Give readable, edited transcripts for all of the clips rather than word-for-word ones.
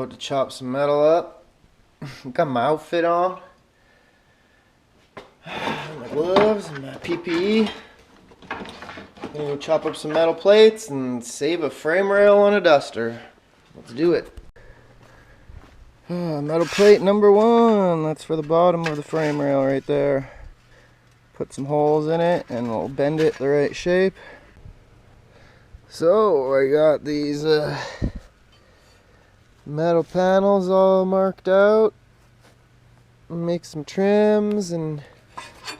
about to chop some metal up. Got my outfit on, my gloves and my PPE. Gonna go chop up some metal plates and save a frame rail on a duster. Let's do it. Metal plate number 1. That's for the bottom of the frame rail right there. Put some holes in it and we'll bend it the right shape. So I got these metal panels all marked out. Make some trims and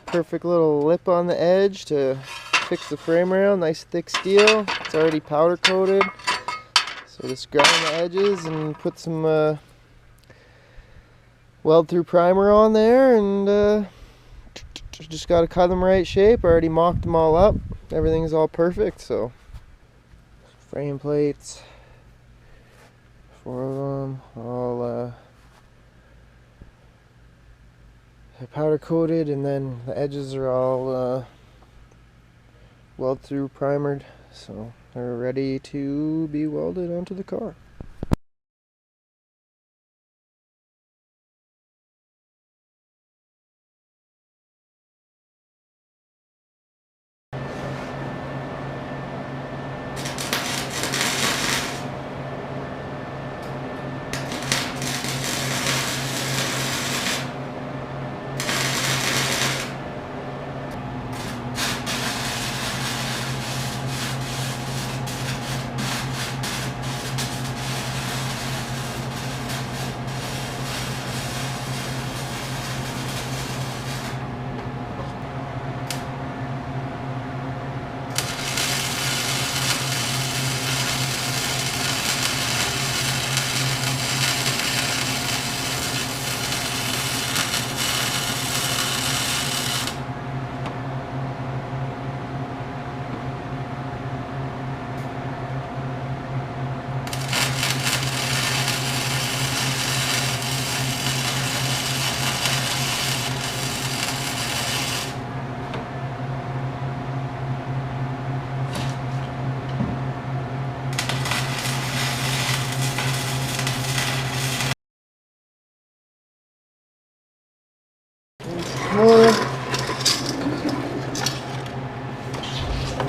perfect little lip on the edge to fix the frame rail. Nice thick steel. It's already powder coated. So just grind the edges and put some weld through primer on there, and just got to cut them right shape. I already mocked them all up. Everything's all perfect. So frame plates, 4 of them, all powder coated, and then the edges are all weld through primered, so they're ready to be welded onto the car.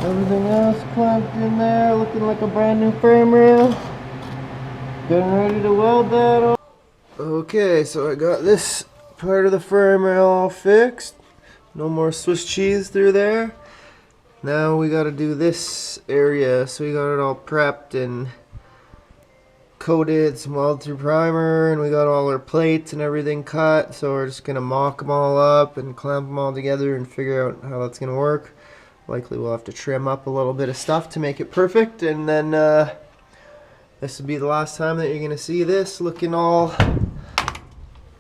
Everything else clamped in there, looking like a brand new frame rail. Getting ready to weld that on. Okay, so I got this part of the frame rail all fixed. No more Swiss cheese through there. Now we gotta do this area. So we got it all prepped and coated, some weld through primer, and we got all our plates and everything cut. So we're just gonna mock them all up and clamp them all together and figure out how that's gonna work. Likely we'll have to trim up a little bit of stuff to make it perfect, and then this will be the last time that you're gonna see this looking all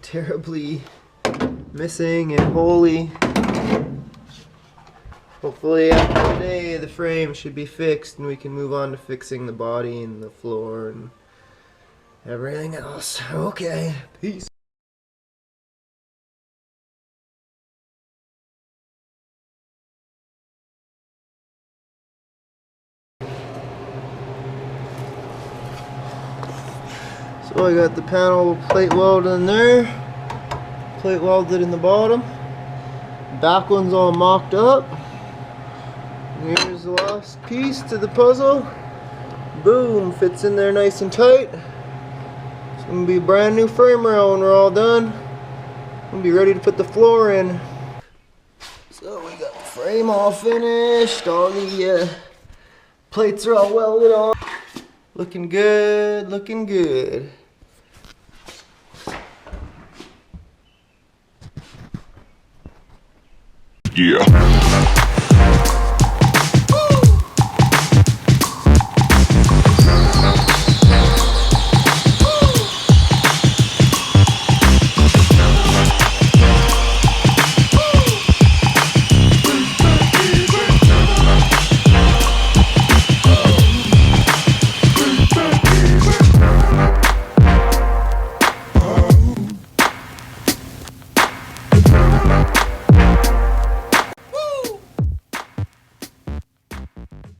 terribly missing and holy. Hopefully after today the frame should be fixed and we can move on to fixing the body and the floor and everything else. Okay, peace. So I got the panel plate welded in there, plate welded in the bottom, back one's all mocked up. Here's the last piece to the puzzle. Boom, fits in there nice and tight. It's gonna be a brand new frame rail when we're all done. We'll be ready to put the floor in. So we got the frame all finished, all the plates are all welded on. Looking good, looking good. Yeah.